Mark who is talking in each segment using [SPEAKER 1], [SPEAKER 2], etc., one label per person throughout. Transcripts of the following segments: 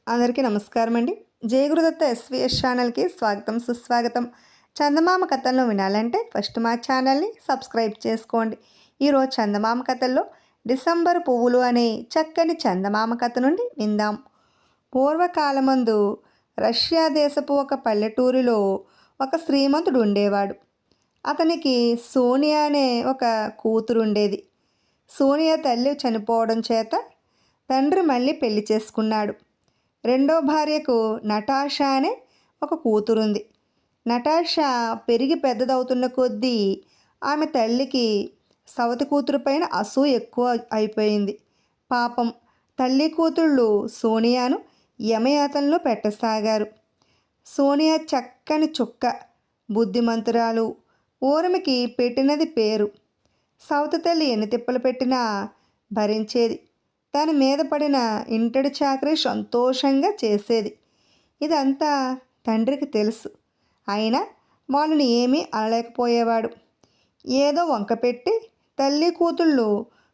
[SPEAKER 1] అందరికీ నమస్కారం అండి. జయగురుదత్త ఎస్వీఎస్ ఛానల్కి స్వాగతం సుస్వాగతం. చందమామ కథలను వినాలంటే ఫస్ట్ మా ఛానల్ని సబ్స్క్రైబ్ చేసుకోండి. ఈరోజు చందమామ కథల్లో డిసెంబర్ పువ్వులు అనే చక్కని చందమామ కథ నుండి విందాం. పూర్వకాలమందు రష్యా దేశపు ఒక పల్లెటూరిలో ఒక శ్రీమంతుడు ఉండేవాడు. అతనికి సోనియా అనే ఒక కూతురు ఉండేది. సోనియా తల్లి చనిపోవడం చేత తండ్రి మళ్ళీ పెళ్లి చేసుకున్నాడు. రెండో భార్యకు నటాషా అనే ఒక కూతురుంది. నటాషా పెరిగి పెద్దదవుతున్న కొద్దీ ఆమె తల్లికి సవతి కూతురు పైన అసూయ ఎక్కువ అయిపోయింది. పాపం తల్లి కూతుళ్ళు సోనియాను యమయాతనలో పెట్టసాగారు. సోనియా చక్కని చుక్క, బుద్ధిమంతురాలు, ఊరమికి పెట్టినది పేరు. సవతి తల్లి ఎన్ని తిప్పలు పెట్టినా భరించేది. దాని మీద పడిన ఇంటడి చాకరీ సంతోషంగా చేసేది. ఇదంతా తండ్రికి తెలుసు. అయినా వాళ్ళని ఏమీ అనలేకపోయేవాడు. ఏదో వంకపెట్టి తల్లి కూతుళ్ళు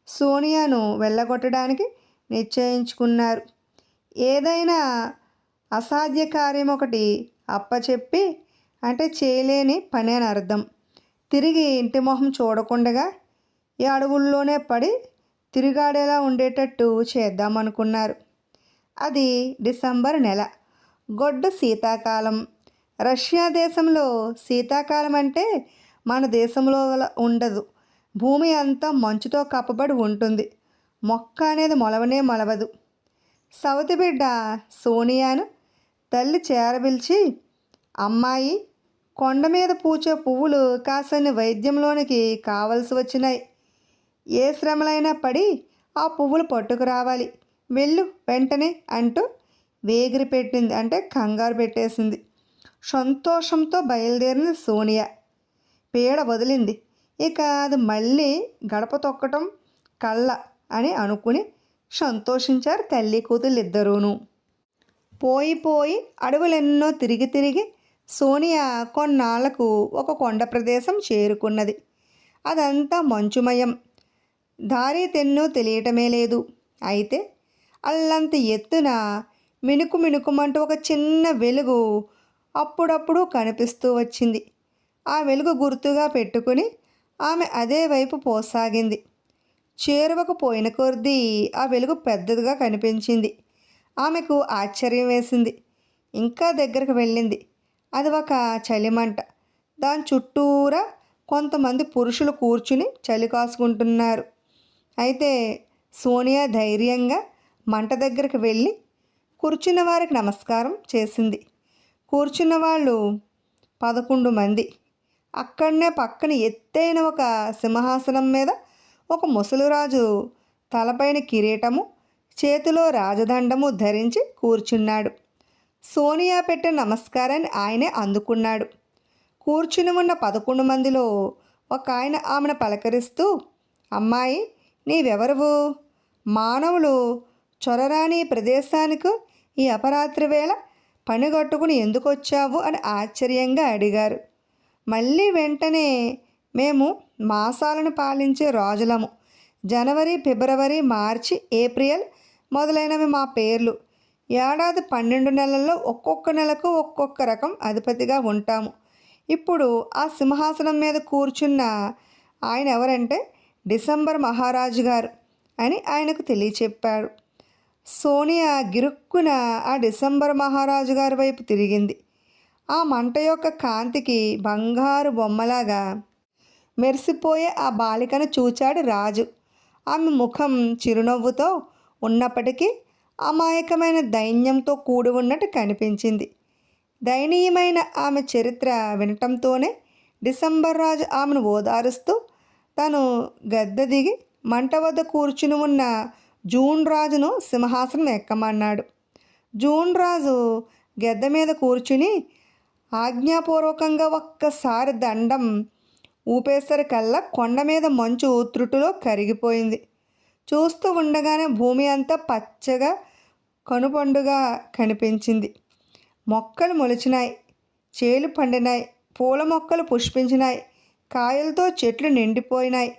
[SPEAKER 1] సోనియాను వెళ్ళగొట్టడానికి నిశ్చయించుకున్నారు. ఏదైనా అసాధ్య కార్యం ఒకటి అప్పచెప్పి, అంటే చేయలేని పని అని అర్థం, తిరిగి ఇంటి మొహం చూడకుండగా ఈ అడవుల్లోనే పడి తిరిగాడేలా ఉండేటట్టు చేద్దామనుకున్నారు. అది డిసెంబర్ నెల, గొడ్డు శీతాకాలం. రష్యా దేశంలో శీతాకాలం అంటే మన దేశంలో ఉండదు. భూమి అంతా మంచుతో కప్పబడి ఉంటుంది. మొక్క అనేది మొలవనే మొలవదు. సవతి బిడ్డ సోనియాను తల్లి చేరబిల్చి, అమ్మాయి, కొండ మీద పూచే పువ్వులు కాసని వైద్యంలోనికి కావలసి వచ్చినాయి. ఏ శ్రమలైనా పడి ఆ పువ్వులు పట్టుకురావాలి, వెళ్ళు వెంటనే అంటూ వేగిరి పెట్టింది, అంటే కంగారు పెట్టేసింది. సంతోషంతో బయలుదేరింది సోనియా. పీడ వదిలింది. ఇక అది మళ్ళీ గడప తొక్కటం కళ్ళ అని అనుకుని సంతోషించారు తల్లి కూతుళ్ళు ఇద్దరూను. పోయి అడవులెన్నో తిరిగి తిరిగి సోనియా కొన్నాళ్లకు ఒక కొండ ప్రదేశం చేరుకున్నది. అదంతా మంచుమయం. దారి తెన్నో తెలియటమే లేదు. అయితే అల్లంత ఎత్తున మినుకు మినుకుమంటూ ఒక చిన్న వెలుగు అప్పుడప్పుడు కనిపిస్తూ వచ్చింది. ఆ వెలుగు గుర్తుగా పెట్టుకుని ఆమె అదే వైపు పోసాగింది. చేరువకు పోయిన కొద్దీ ఆ వెలుగు పెద్దదిగా కనిపించింది. ఆమెకు ఆశ్చర్యం వేసింది. ఇంకా దగ్గరకు వెళ్ళింది. అది ఒక చలిమంట. దాని చుట్టూరా కొంతమంది పురుషులు కూర్చుని చలి కాసుకుంటున్నారు. అయితే సోనియా ధైర్యంగా మంట దగ్గరికి వెళ్ళి కూర్చున్న వారికి నమస్కారం చేసింది. కూర్చున్న వాళ్ళు 11 మంది. అక్కడనే పక్కన ఎత్తైన ఒక సింహాసనం మీద ఒక ముసలిరాజు తలపైన కిరీటము, చేతిలో రాజదండము ధరించి కూర్చున్నాడు. సోనియా పెట్టిన నమస్కారాన్ని ఆయనే అందుకున్నాడు. కూర్చుని ఉన్న 11 మందిలో ఒక ఆయన ఆమెను పలకరిస్తూ, అమ్మాయి, నీవెవరువు? మానవులు చొరరాని ప్రదేశానికి ఈ అపరాత్రి వేళ పనిగట్టుకుని ఎందుకు వచ్చావు అని ఆశ్చర్యంగా అడిగారు. మళ్ళీ వెంటనే, మేము మాసాలను పాలించే రాజులము. జనవరి, ఫిబ్రవరి, మార్చి, ఏప్రిల్ మొదలైనవి మా పేర్లు. ఏడాది 12 నెలల్లో ఒక్కొక్క నెలకు ఒక్కొక్క రకం అధిపతిగా ఉంటాము. ఇప్పుడు ఆ సింహాసనం మీద కూర్చున్న ఆయన ఎవరంటే డిసెంబర్ మహారాజు గారు అని ఆయనకు తెలియచెప్పాడు. సోనియా గిరుక్కున ఆ డిసెంబర్ మహారాజు గారి వైపు తిరిగింది. ఆ మంట యొక్క కాంతికి బంగారు బొమ్మలాగా మెరిసిపోయే ఆ బాలికను చూచాడు రాజు. ఆమె ముఖం చిరునవ్వుతో ఉన్నప్పటికీ అమాయకమైన దైన్యంతో కూడి ఉన్నట్టు కనిపించింది. దయనీయమైన ఆమె చరిత్ర వినటంతోనే డిసెంబర్ రాజు ఆమెను ఓదారుస్తూ తను గద్దె దిగి మంట వద్ద కూర్చుని ఉన్న జూన్ రాజును సింహాసనం ఎక్కమన్నాడు. జూన్ రాజు గద్దె మీద కూర్చుని ఆజ్ఞాపూర్వకంగా ఒక్కసారి దండం ఊపేసరికల్లా కొండ మీద మంచు త్రుటిలో కరిగిపోయింది. చూస్తూ ఉండగానే భూమి అంతా పచ్చగా కనుపండుగా కనిపించింది. మొక్కలు మొలిచినాయి, చేలు పండినాయి, పూల మొక్కలు పుష్పించినాయి, కాయలతో చెట్లు నిండిపోయినాయి.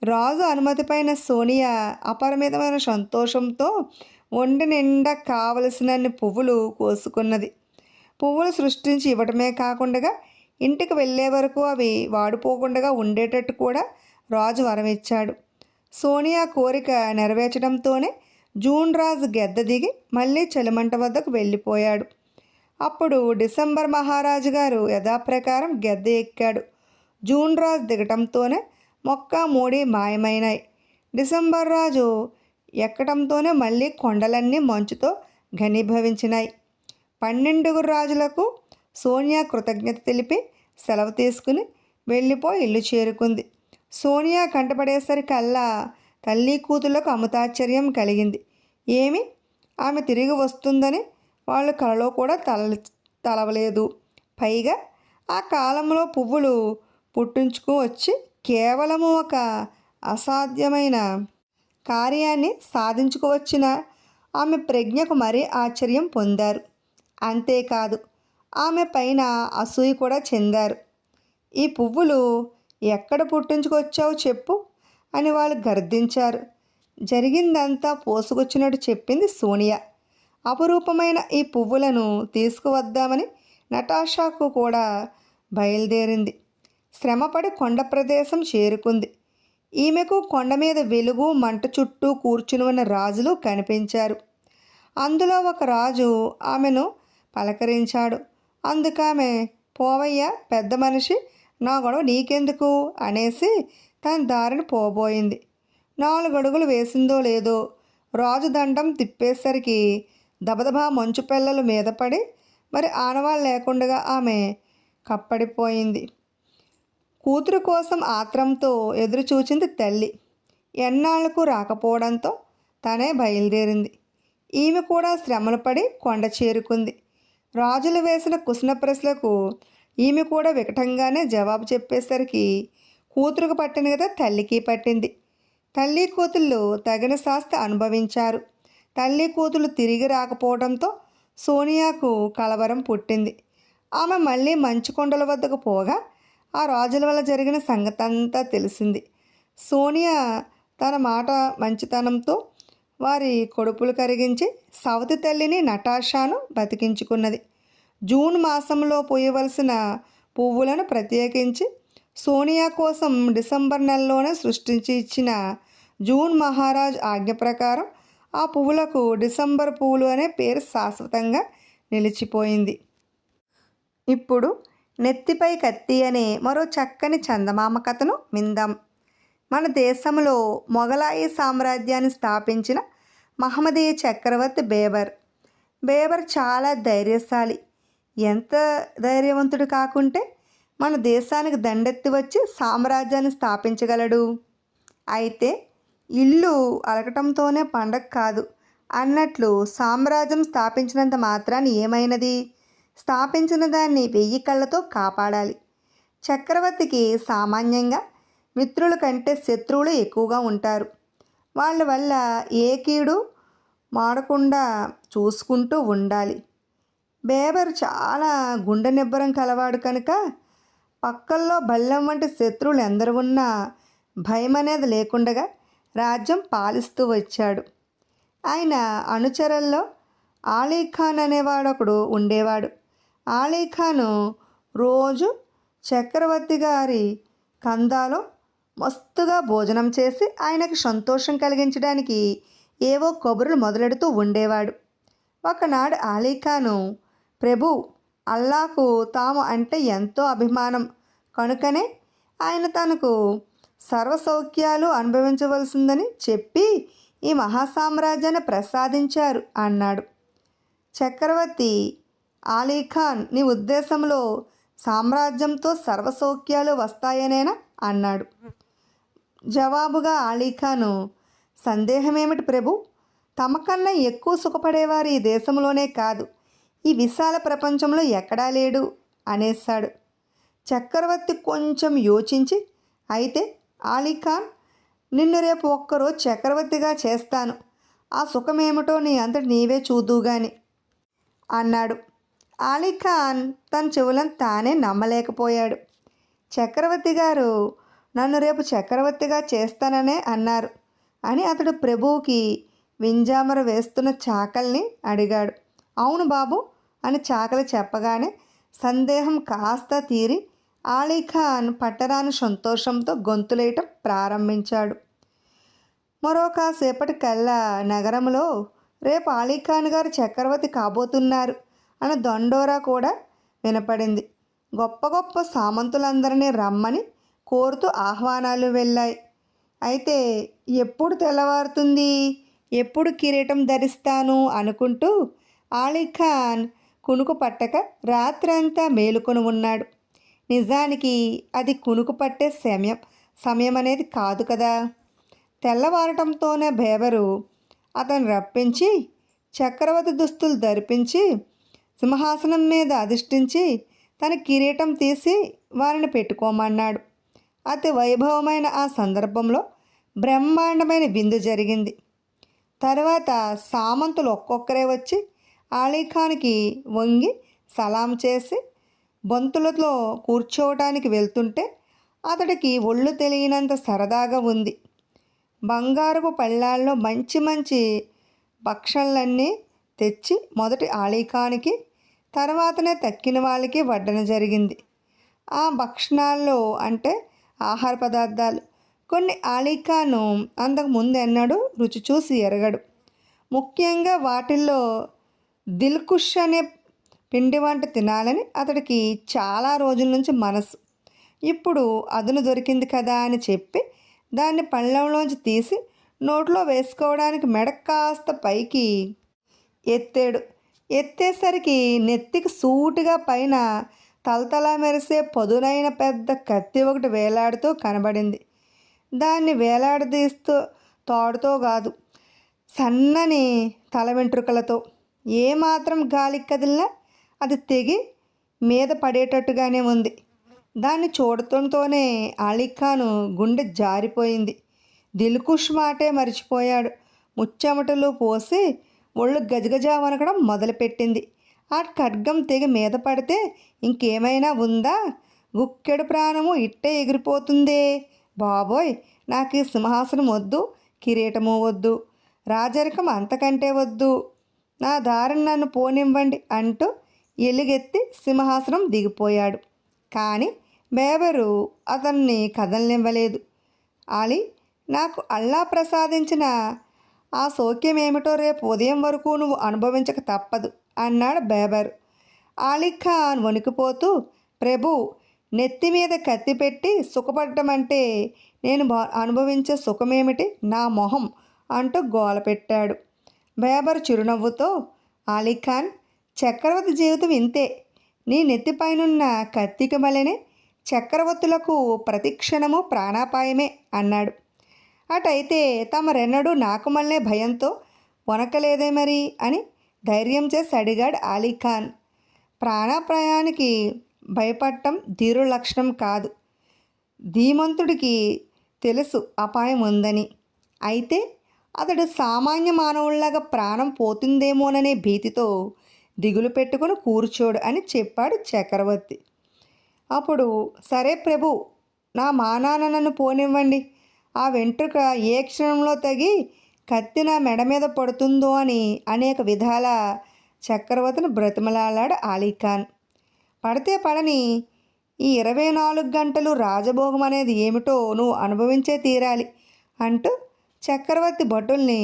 [SPEAKER 1] రాజు అనుమతిపైన సోనియా అపరిమితమైన సంతోషంతో ఒంటి నిండా కావలసినన్ని పువ్వులు కోసుకున్నది. పువ్వులు సృష్టించి ఇవ్వటమే కాకుండా ఇంటికి వెళ్ళే వరకు అవి వాడిపోకుండా ఉండేటట్టు కూడా రాజు వరమిచ్చాడు. సోనియా కోరిక నెరవేర్చడంతోనే జూన్ రాజు గెద్ద దిగి మళ్ళీ చలిమంట వద్దకు వెళ్ళిపోయాడు. అప్పుడు డిసెంబర్ మహారాజు గారు యథాప్రకారం గెద్ద ఎక్కాడు. జూన్ రాజు దిగటంతోనే మొక్క మూడి మాయమైనాయి. డిసెంబర్ రాజు ఎక్కడంతోనే మళ్ళీ కొండలన్నీ మంచుతో ఘనీభవించినాయి. 12 రాజులకు సోనియా కృతజ్ఞత తెలిపి సెలవు తీసుకుని వెళ్ళిపోయి ఇల్లు చేరుకుంది. సోనియా కంటపడేసరికల్లా తల్లి కూతుళ్లకు అమితాశ్చర్యం కలిగింది. ఏమి, ఆమె తిరిగి వస్తుందని వాళ్ళు కలలో కూడా తలవలేదు. పైగా ఆ కాలంలో పువ్వులు పుట్టించుకు వచ్చి కేవలము ఒక అసాధ్యమైన కార్యాన్ని సాధించుకువచ్చిన ఆమె ప్రజ్ఞకు మరీ ఆశ్చర్యం పొందారు. అంతేకాదు, ఆమె పైన అసూయ కూడా చెందారు. ఈ పువ్వులు ఎక్కడ పుట్టించుకొచ్చావు చెప్పు అని వాళ్ళు గర్దించారు. జరిగిందంతా పోసుకొచ్చినట్టు చెప్పింది సోనియా. అపురూపమైన ఈ పువ్వులను తీసుకువద్దామని నటాషాకు కూడా బయలుదేరింది. శ్రమపడి కొండ ప్రదేశం చేరుకుంది. ఈమెకు కొండ మీద వెలుగు మంట చుట్టూ కూర్చుని ఉన్న రాజులు కనిపించారు. అందులో ఒక రాజు ఆమెను పలకరించాడు. అందుకామె, పోవయ్యా పెద్ద మనిషి, నా గొడవ నీకెందుకు అనేసి తన దారిని పోబోయింది. 4 అడుగులు వేసిందో లేదో రాజు దండం తిప్పేసరికి దబదబా మంచు పిల్లలు మీద పడి మరి ఆనవాళ్ళు లేకుండా ఆమె కప్పడిపోయింది. కూతురు కోసం ఆత్రంతో ఎదురు చూచింది తల్లి. ఎన్నాళ్లకు రాకపోవడంతో తనే బయలుదేరింది. ఈమె కూడా శ్రమలు పడి కొండ చేరుకుంది. రాజులు వేసిన కుశల ప్రశ్నలకు ఈమె కూడా వికటంగానే జవాబు చెప్పేసరికి కూతురుకు పట్టిన కదా తల్లికి పట్టింది. తల్లి కూతుళ్ళు తగిన శాస్తి అనుభవించారు. తల్లి కూతుళ్ళు తిరిగి రాకపోవడంతో సోనియాకు కలవరం పుట్టింది. ఆమె మళ్ళీ మంచు కొండల వద్దకు పోగా ఆ రాజుల వల్ల జరిగిన సంగతంతా తెలిసింది. సోనియా తన మాట మంచితనంతో వారి కొడుపులు కరిగించి సవతి తల్లిని నటాషాను బతికించుకున్నది. జూన్ మాసంలో పోయవలసిన పువ్వులను ప్రత్యేకించి సోనియా కోసం డిసెంబర్ నెలలోనే సృష్టించి ఇచ్చిన జూన్ మహారాజ్ ఆజ్ఞ ప్రకారం ఆ పువ్వులకు డిసెంబర్ పువ్వులు అనే పేరు శాశ్వతంగా నిలిచిపోయింది. ఇప్పుడు నెత్తిపై కత్తి అనే మరో చక్కని చందమామ కథను విందాం. మన దేశంలో మొఘలాయి సామ్రాజ్యాన్ని స్థాపించిన మహమ్మదీయ చక్రవర్తి బేబర్ చాలా ధైర్యశాలి. ఎంత ధైర్యవంతుడు కాకుంటే మన దేశానికి దండెత్తి వచ్చి సామ్రాజ్యాన్ని స్థాపించగలడు. అయితే ఇల్లు అలకటంతోనే పండగ కాదు అన్నట్లు సామ్రాజ్యం స్థాపించినంత మాత్రాన్ని ఏమైనది, స్థాపించిన దాన్ని 1000 కళ్ళతో కాపాడాలి. చక్రవర్తికి సామాన్యంగా మిత్రుల కంటే శత్రువులు ఎక్కువగా ఉంటారు. వాళ్ళ వల్ల ఏ కీడు మాడకుండా చూసుకుంటూ ఉండాలి. బేబర్ చాలా గుండె నిబ్బరం కలవాడు కనుక పక్కల్లో బల్లెం వంటి శత్రువులు ఎందరు ఉన్నా భయం అనేది లేకుండా రాజ్యం పాలిస్తూ వచ్చాడు. ఆయన అనుచరుల్లో ఆలీఖాన్ అనేవాడొకడు ఉండేవాడు. ఆలీఖాను రోజు చక్రవర్తి గారి కందాలో మస్తుగా భోజనం చేసి ఆయనకు సంతోషం కలిగించడానికి ఏవో కబుర్లు మొదలెడుతూ ఉండేవాడు. ఒకనాడు ఆలీఖాను, ప్రభు, అల్లాకు తాము అంటే ఎంతో అభిమానం కనుకనే ఆయన తనకు సర్వసౌఖ్యాలు అనుభవించవలసిందని చెప్పి ఈ మహాసామ్రాజ్యాన్ని ప్రసాదించారు అన్నాడు. చక్రవర్తి, ఆలీఖాన్, నీ ఉద్దేశంలో సామ్రాజ్యంతో సర్వసౌఖ్యాలు వస్తాయనేనా అన్నాడు. జవాబుగా ఆలీఖాను, సందేహమేమిటి ప్రభు, తమకన్నా ఎక్కువ సుఖపడేవారు ఈ దేశంలోనే కాదు, ఈ విశాల ప్రపంచంలో ఎక్కడా లేడు అనేశాడు. చక్రవర్తి కొంచెం యోచించి, అయితే ఆలీఖాన్, నిన్ను రేపు ఒక్కరోజు చక్రవర్తిగా చేస్తాను, ఆ సుఖమేమిటో నీ అంతటి నీవే చూద్దుగాని అన్నాడు. ఆలీఖాన్ తన చెవులను తానే నమ్మలేకపోయాడు. చక్రవర్తి గారు నన్ను రేపు చక్రవర్తిగా చేస్తాననే అన్నారు అని అతడు ప్రభువుకి వింజామర వేస్తున్న చాకల్ని అడిగాడు. అవును బాబు అని చాకలి చెప్పగానే సందేహం కాస్త తీరి ఆలీఖాన్ పట్టరాని సంతోషంతో గొంతులేయటం ప్రారంభించాడు. మరో కాసేపటికల్లా నగరంలో రేపు ఆలీఖాన్ గారు చక్రవర్తి కాబోతున్నారు అన్న దండోరా కూడా వినపడింది. గొప్ప గొప్ప సామంతులందరినీ రమ్మని కోరుతూ ఆహ్వానాలు వెళ్ళాయి. అయితే ఎప్పుడు తెల్లవారుతుంది, ఎప్పుడు కిరీటం ధరిస్తాను అనుకుంటూ ఆలీఖాన్ కునుకు పట్టక రాత్రంతా మేలుకొని ఉన్నాడు. నిజానికి అది కునుకు పట్టే సమయం అనేది కాదు కదా. తెల్లవారటంతోనే బేబరు అతను రప్పించి చక్రవర్తి దుస్తులు ధరిపించి సింహాసనం మీద అధిష్ఠించి తన కిరీటం తీసి వారిని పెట్టుకోమన్నాడు. అతి వైభవమైన ఆ సందర్భంలో బ్రహ్మాండమైన విందు జరిగింది. తర్వాత సామంతులు ఒక్కొక్కరే వచ్చి ఆలీఖాన్కి వంగి సలాం చేసి బొంతులతో కూర్చోవటానికి వెళ్తుంటే అతడికి ఒళ్ళు తెలియనంత సరదాగా ఉంది. బంగారపు పళ్ళాల్లో మంచి మంచి భక్షణలన్నీ తెచ్చి మొదటి ఆలీఖాన్కి, తర్వాతనే తక్కిన వాళ్ళకి వడ్డన జరిగింది. ఆ భక్షణాల్లో అంటే ఆహార పదార్థాలు కొన్ని ఆలీఖాను అంతకు ముందెన్నడూ రుచి చూసి ఎరగడు. ముఖ్యంగా వాటిల్లో దిల్కుష్ అనే పిండి వంట తినాలని అతడికి చాలా రోజుల నుంచి మనసు. ఇప్పుడు అదును దొరికింది కదా అని చెప్పి దాన్ని పళ్ళెంలోంచి తీసి నోట్లో వేసుకోవడానికి మెడ కాస్త పైకి ఎత్తేసరికి నెత్తికి సూటిగా పైన తలతలా మెరిసే పదునైన పెద్ద కత్తి ఒకటి వేలాడుతూ కనబడింది. దాన్ని వేలాడదీస్తూ తాడుతో కాదు, సన్నని తల వెంట్రుకలతో ఏమాత్రం గాలికి కదిలినా అది తెగి మీద పడేటట్టుగానే ఉంది. దాన్ని చూడటంతోనే ఆలీఖాను గుండె జారిపోయింది. దిల్కుష్ మాటే మరిచిపోయాడు. ముచ్చెమటలు పోసి ఒళ్ళు గజగజ వనకడం మొదలుపెట్టింది. ఆ ఖడ్గం తెగి మీద పడితే ఇంకేమైనా ఉందా? గుక్కెడు ప్రాణము ఇట్టే ఎగిరిపోతుందే. బాబోయ్, నాకు ఈ సింహాసనం వద్దు, కిరీటము వద్దు, రాజరికం అంతకంటే వద్దు, నా దారిని నన్ను పోనివ్వండి అంటూ ఎలుగెత్తి సింహాసనం దిగిపోయాడు. కానీ బేబరు అతన్ని కదలనివ్వలేదు. ఆలీ, నాకు అల్లా ప్రసాదించిన ఆ సౌఖ్యం ఏమిటో రేపు ఉదయం వరకు నువ్వు అనుభవించక తప్పదు అన్నాడు బేబరు. ఆలీఖాన్ వణికిపోతూ, ప్రభు, నెత్తి మీద కత్తి పెట్టి సుఖపడటం అంటే నేను అనుభవించే సుఖమేమిటి, నా మొహం అంటూ గోల పెట్టాడు. బేబరు చిరునవ్వుతో, ఆలీఖాన్, చక్రవర్తి జీవితం ఇంతే. నీ నెత్తిపైనున్న కత్తికి మలనే చక్రవర్తులకు ప్రతిక్షణము ప్రాణాపాయమే అన్నాడు. అటైతే తమరెన్నడూ నాకు మళ్ళీ భయంతో వనకలేదే మరి అని ధైర్యం చేసి అడిగాడు ఆలీఖాన్. ప్రాణాపాయానికి భయపడటం ధీరు లక్షణం కాదు. ధీమంతుడికి తెలుసు అపాయం ఉందని. అయితే అతడు సామాన్య మానవుల్లాగా ప్రాణం పోతుందేమోననే భీతితో దిగులు పెట్టుకుని కూర్చోడు అని చెప్పాడు చక్రవర్తి. అప్పుడు, సరే ప్రభు, నా మానాన నన్ను పోనివ్వండి. ఆ వెంట్రుక ఏ క్షణంలో తగి కత్తి నా మెడ మీద పడుతుందో అని అనేక విధాల చక్రవర్తిని బ్రతిమలాడాడు ఆలీఖాన్. పడితే పడని, ఈ 24 గంటలు రాజభోగం అనేది ఏమిటో నువ్వు అనుభవించే తీరాలి అంటూ చక్రవర్తి భటుల్ని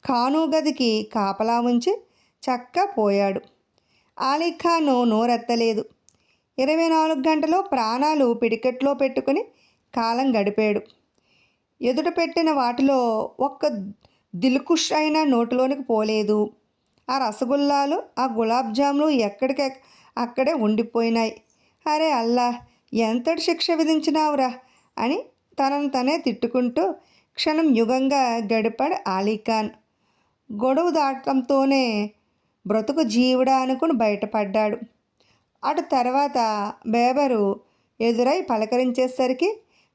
[SPEAKER 1] ఖాను గదికి కాపలా ఉంచి చక్కా పోయాడు. ఆలీఖాను నోరెత్తలేదు. 24 గంటలు ప్రాణాలు పిడికెట్లో పెట్టుకుని కాలం గడిపాడు. ఎదుట పెట్టిన వాటిలో ఒక్క దిల్కుష్ అయినా నోటిలోనికి పోలేదు. ఆ రసగుల్లాలు, ఆ గులాబ్ జాములు అక్కడే ఉండిపోయినాయి. అరే అల్లా, ఎంతటి శిక్ష విధించినావురా అని తనను తనే తిట్టుకుంటూ క్షణం యుగంగా గడిపాడు ఆలీఖాన్. గొడవ దాటంతోనే బ్రతుకు జీవుడా అనుకుని బయటపడ్డాడు. అటు తర్వాత బేబరు ఎదురై పలకరించేసరికి,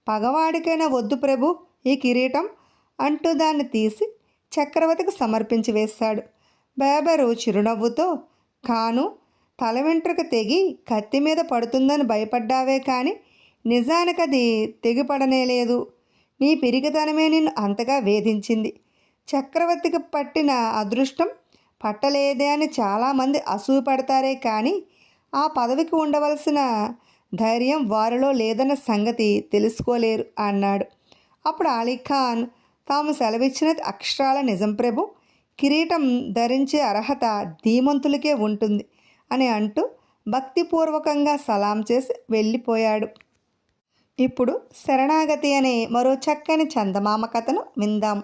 [SPEAKER 1] పగవాడికైనా వద్దు ప్రభు ఈ కిరీటం అంటూ దాన్ని తీసి చక్రవర్తికి సమర్పించి వేశాడు. బేబరు చిరునవ్వుతో, ఖాను, తల వెంట్రుక తెగి కత్తి మీద పడుతుందని భయపడ్డావే కానీ నిజానికి అది తెగిపడనేలేదు. నీ పిరికితనమే నిన్ను అంతగా వేధించింది. చక్రవర్తికి పట్టిన అదృష్టం పట్టలేదే అని చాలామంది అసూయపడతారే కానీ ఆ పదవికి ఉండవలసిన ధైర్యం వారిలో లేదన్న సంగతి తెలుసుకోలేరు అన్నాడు. అప్పుడు అలీఖాన్, తాము సెలవిచ్చినది అక్షరాల నిజం ప్రభు, కిరీటం ధరించే అర్హత ధీమంతులకే ఉంటుంది అని అంటూ భక్తిపూర్వకంగా సలాం చేసి వెళ్ళిపోయాడు. ఇప్పుడు శరణాగతి అనే మరో చక్కని చందమామ కథను విందాం.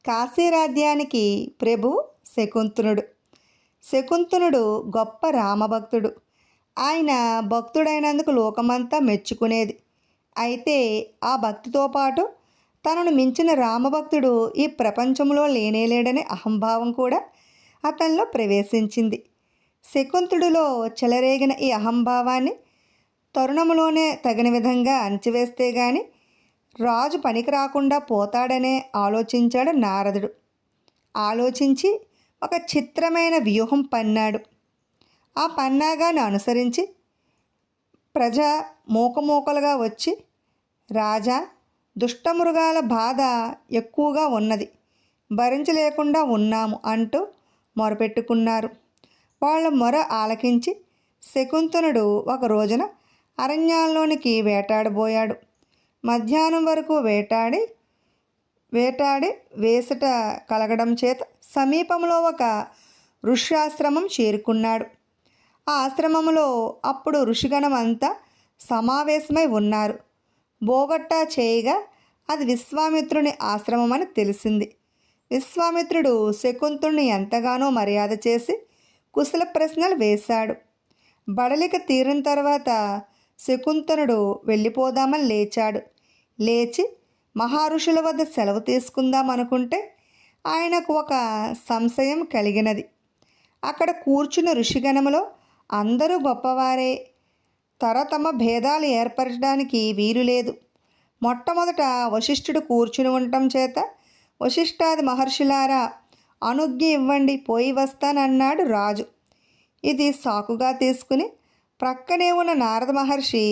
[SPEAKER 1] కాశీరాజ్యానికి ప్రభువు శకుంతనుడు. శకుంతనుడు గొప్ప రామభక్తుడు. ఆయన భక్తుడైనందుకు లోకమంతా మెచ్చుకునేది. అయితే ఆ భక్తితో పాటు తనను మించిన రామభక్తుడు ఈ ప్రపంచంలో లేనేలేడనే అహంభావం కూడా అతనిలో ప్రవేశించింది. శకుంతుడిలో చెలరేగిన ఈ అహంభావాన్ని తరుణంలోనే తగిన విధంగా అణచివేస్తే గాని రాజు పనికి రాకుండా పోతాడనే ఆలోచించాడు నారదుడు. ఆలోచించి ఒక చిత్రమైన వ్యూహం పన్నాడు. ఆ పన్నాగాన్ని అనుసరించి ప్రజ మూకమూకలుగా వచ్చి, రాజా, దుష్టమృగాల బాధ ఎక్కువగా ఉన్నది, భరించలేకుండా ఉన్నాము అంటూ మొరపెట్టుకున్నారు. వాళ్ళ మొర ఆలకించి శకుంతనుడు ఒక రోజున అరణ్యాల్లోనికి వేటాడబోయాడు. మధ్యాహ్నం వరకు వేటాడి వేసట కలగడం చేత సమీపంలో ఒక ఋష్యాశ్రమం చేరుకున్నాడు. ఆ ఆశ్రమంలో అప్పుడు ఋషిగణం అంతా సమావేశమై ఉన్నారు. బోగట్టా చేయగా అది విశ్వామిత్రుని ఆశ్రమం అని తెలిసింది. విశ్వామిత్రుడు శకుంతుణ్ణి ఎంతగానో మర్యాద చేసి కుశల ప్రశ్నలు వేశాడు. బడలిక తీరిన తర్వాత శకుంతనుడు వెళ్ళిపోదామని లేచాడు. లేచి మహర్షుల వద్ద సెలవు తీసుకుందాం అనుకుంటే ఆయనకు ఒక సంశయం కలిగినది. అక్కడ కూర్చున్న ఋషిగణములో అందరూ గొప్పవారే, తమ భేదాలు ఏర్పరచడానికి వీలు లేదు. మొట్టమొదట వశిష్ఠుడు కూర్చుని ఉండటం చేత, వశిష్ఠాది మహర్షులారా అనుజ్ఞ ఇవ్వండి, పోయి వస్తానన్నాడు రాజు. ఇది సాకుగా తీసుకుని ప్రక్కనే ఉన్న నారద మహర్షి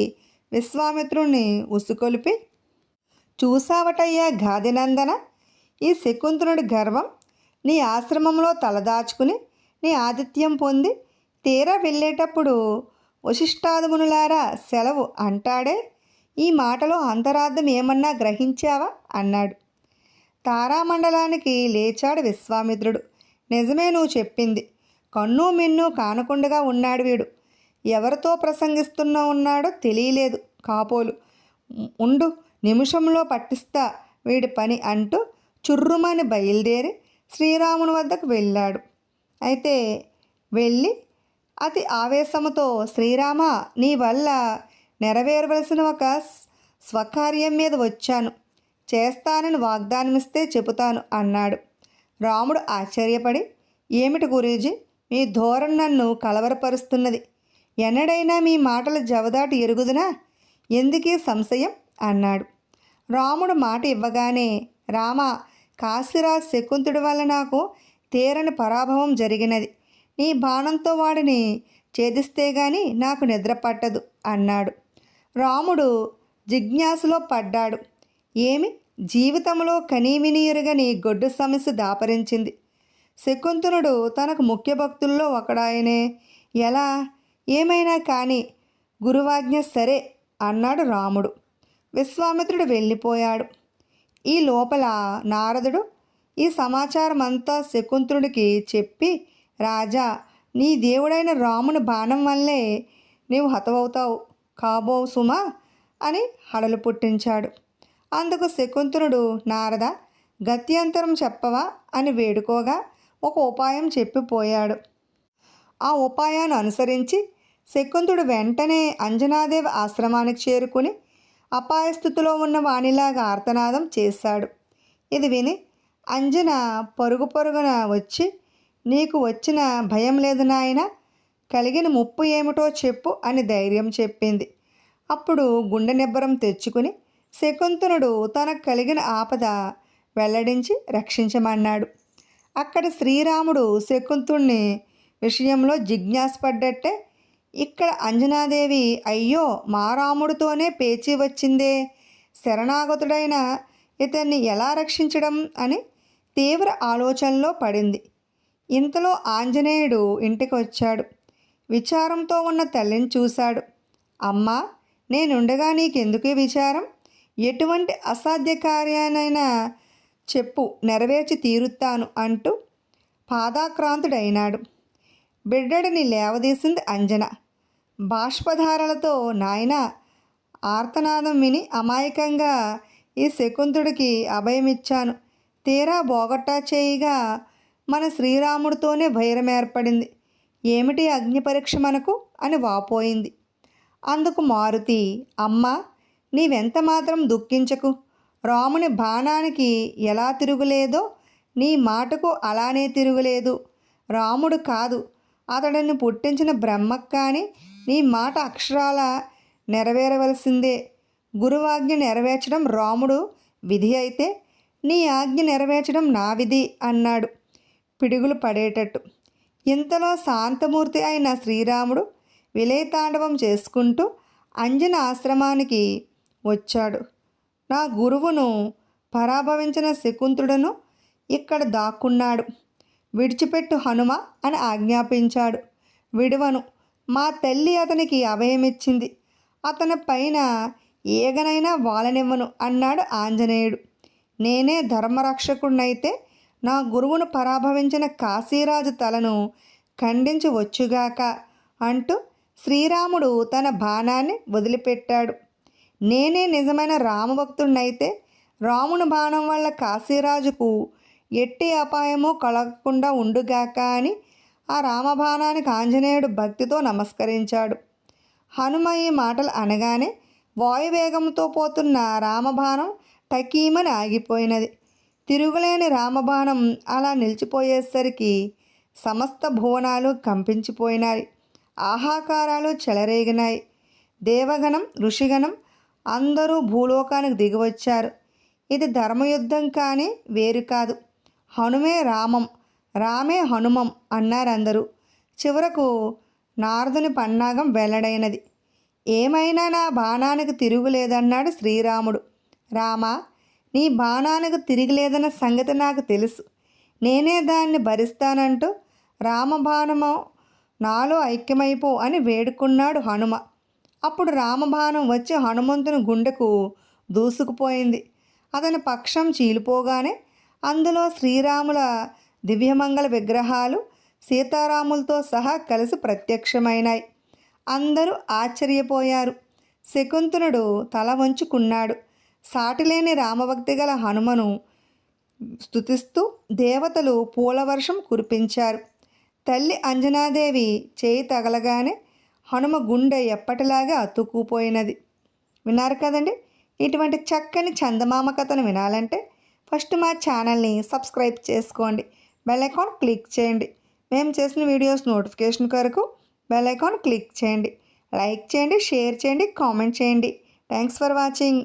[SPEAKER 1] విశ్వామిత్రుణ్ణి ఉసుకొలిపి, చూసావటయ్యా గాదినందన, ఈ శకుంతనుడి గర్వం నీ ఆశ్రమంలో తలదాచుకుని నీ ఆతిథ్యం పొంది తీరా వెళ్ళేటప్పుడు వశిష్ఠాదిమునులారా సెలవు అంటాడే, ఈ మాటలో అంతరార్థం ఏమన్నా గ్రహించావా అన్నాడు. తారామండలానికి లేచాడు విశ్వామిత్రుడు. నిజమే నువ్వు చెప్పింది, కన్ను మిన్ను కానకుండగా ఉన్నాడు వీడు, ఎవరితో ప్రసంగిస్తున్నా ఉన్నాడో తెలియలేదు కాపోలు, ఉండు నిమిషంలో పట్టిస్తా వీడి పని అంటూ చుర్రుమని బయలుదేరి శ్రీరాముని వద్దకు వెళ్ళాడు. అయితే వెళ్ళి అతి ఆవేశంతో, శ్రీరామ, నీ వల్ల నెరవేరవలసిన ఒక స్వకార్యం మీద వచ్చాను, చేస్తానని వాగ్దానమిస్తే చెబుతాను అన్నాడు. రాముడు ఆశ్చర్యపడి, ఏమిటి గురూజీ, మీ ధోరణి నన్ను కలవరపరుస్తున్నది, ఎన్నడైనా మీ మాటల జవదాటి ఎరుగుదునా, ఎందుకీ సంశయం అన్నాడు. రాముడు మాట ఇవ్వగానే, రామ, కాశీరాజు శకుంతుడి వల్ల నాకు తీరని పరాభవం జరిగినది, నీ బాణంతో వాడిని ఛేదిస్తే గాని నాకు నిద్ర పట్టదు అన్నాడు. రాముడు జిజ్ఞాసలో పడ్డాడు. ఏమి జీవితంలో కనీవిని ఎరుగని గొడ్డు సమస్య దాపరించింది. శకుంతనుడు తనకు ముఖ్య భక్తుల్లో ఒకడాయనే, ఎలా ఏమైనా కానీ గురువాజ్ఞ సరే అన్నాడు రాముడు. విశ్వామిత్రుడు వెళ్ళిపోయాడు. ఈ లోపల నారదుడు ఈ సమాచారం అంతా శకుంతనుడికి చెప్పి, రాజా, నీ దేవుడైన రాముని బాణం వల్లే నీవు హతమవుతావు కాబోవు సుమా అని హడలు పుట్టించాడు. అందుకు శకుంతనుడు, నారద, గత్యంతరం చెప్పవా అని వేడుకోగా ఒక ఉపాయం చెప్పిపోయాడు. ఆ ఉపాయాన్ని అనుసరించి శకుంతుడు వెంటనే అంజనాదేవి ఆశ్రమానికి చేరుకుని అపాయస్థితిలో ఉన్న వాణిలాగా ఆర్తనాదం చేశాడు. ఇది విని అంజన పరుగు పరుగున వచ్చి, నీకు వచ్చిన భయం లేదు నాయన, కలిగిన ముప్పు ఏమిటో చెప్పు అని ధైర్యం చెప్పింది. అప్పుడు గుండె నిబ్బరం తెచ్చుకుని శకుంతనుడు తనకు కలిగిన ఆపద వెల్లడించి రక్షించమన్నాడు. అక్కడ శ్రీరాముడు శకుంతుణ్ణి విషయంలో జిజ్ఞాసపడ్డట్టే ఇక్కడ అంజనాదేవి, అయ్యో మా రాముడితోనే పేచీ వచ్చిందే, శరణాగతుడైన ఇతన్ని ఎలా రక్షించడం అని తీవ్ర ఆలోచనలో పడింది. ఇంతలో ఆంజనేయుడు ఇంటికి వచ్చాడు. విచారంతో ఉన్న తల్లిని చూశాడు. అమ్మా, నేనుండగా నీకెందుకే విచారం? ఎటువంటి అసాధ్య కార్యానైనా చెప్పు, నెరవేర్చి తీరుతాను అంటూ పాదాక్రాంతుడైనాడు. బిడ్డడిని లేవదీసింది అంజన. బాష్పధారలతో నాయనా ఆర్తనాదం విని అమాయకంగా ఈ శకుంతుడికి అభయమిచ్చాను. తీరా బోగట్టా చేయగా మన శ్రీరాముడితోనే వైరం ఏర్పడింది. ఏమిటి అగ్ని పరీక్ష మనకు అని వాపోయింది. అందుకు మారుతి, అమ్మా, నీవెంత మాత్రం దుఃఖించకు. రాముని బాణానికి ఎలా తిరుగులేదో నీ మాటకు అలానే తిరుగులేదు. రాముడు కాదు, అతడిని పుట్టించిన బ్రహ్మకు కానీ నీ మాట అక్షరాల నెరవేరవలసిందే. గురువాజ్ఞ నెరవేర్చడం రాముడు విధి అయితే నీ ఆజ్ఞ నెరవేర్చడం నా విధి అన్నాడు పిడుగులు పడేటట్టు. ఇంతలో శాంతమూర్తి అయిన శ్రీరాముడు విలయతాండవం చేసుకుంటూ అంజన ఆశ్రమానికి వచ్చాడు. నా గురువును పరాభవించిన శకుంతుడను ఇక్కడ దాక్కున్నాడు. విడిచిపెట్టు హనుమ అని ఆజ్ఞాపించాడు. విడువను, మా తల్లి అతనికి అభయమిచ్చింది. అతని పైన ఏగనైనా వాలనివ్వను అన్నాడు ఆంజనేయుడు. నేనే ధర్మరక్షకుడినైతే నా గురువును పరాభవించిన కాశీరాజు తలను ఖండించి వచ్చుగాక అంటూ శ్రీరాముడు తన బాణాన్ని వదిలిపెట్టాడు. నేనే నిజమైన రామభక్తుడినైతే రాముని బాణం వల్ల కాశీరాజుకు ఎట్టి అపాయమో కలగకుండా ఉండుగాక అని ఆ రామబాణానికి ఆంజనేయుడు భక్తితో నమస్కరించాడు. హనుమ ఈ మాటలు అనగానే వాయువేగంతో పోతున్న రామబాణం టకీమని ఆగిపోయినది. తిరుగులేని రామబాణం అలా నిలిచిపోయేసరికి సమస్త భువనాలు కంపించిపోయినాయి. ఆహాకారాలు చెలరేగినాయి. దేవగణం, ఋషిగణం అందరూ భూలోకానికి దిగివచ్చారు. ఇది ధర్మయుద్ధం కానీ వేరు కాదు. హనుమే రామం, రామే హనుమం అన్నారందరూ. చివరకు నారదుని పన్నాగం వెల్లడైనది. ఏమైనా నా బాణానికి తిరుగులేదన్నాడు శ్రీరాముడు. రామా, నీ బాణానికి తిరిగిలేదన్న సంగతి నాకు తెలుసు. నేనే దాన్ని భరిస్తానంటూ రామబాణము నాలో ఐక్యమైపో అని వేడుకున్నాడు హనుమ. అప్పుడు రామబాణం వచ్చి హనుమంతుని గుండెకు దూసుకుపోయింది. అతని పక్షం చీలిపోగానే అందులో శ్రీరాముల దివ్యమంగళ విగ్రహాలు సీతారాములతో సహా కలిసి ప్రత్యక్షమైనాయి. అందరూ ఆశ్చర్యపోయారు. శకుంతనుడు తల వంచుకున్నాడు. సాటిలేని రామభక్తి గల హనుమను స్తుతిస్తూ దేవతలు పూలవర్షం కురిపించారు. తల్లి అంజనాదేవి చేయి తగలగానే హనుమ గుండె ఎప్పటిలాగా అతుక్కుపోయినది. విన్నారు కదండి. ఇటువంటి చక్కని చందమామ కథను వినాలంటే ఫస్ట్ మా ఛానల్ని సబ్స్క్రైబ్ చేసుకోండి. బెల్ ఐకాన్ క్లిక్ చేయండి. మేము చేసిన వీడియోస్ నోటిఫికేషన్ కొరకు బెల్ ఐకాన్ క్లిక్ చేయండి. లైక్ చేయండి, షేర్ చేయండి, కామెంట్ చేయండి. Thanks for watching.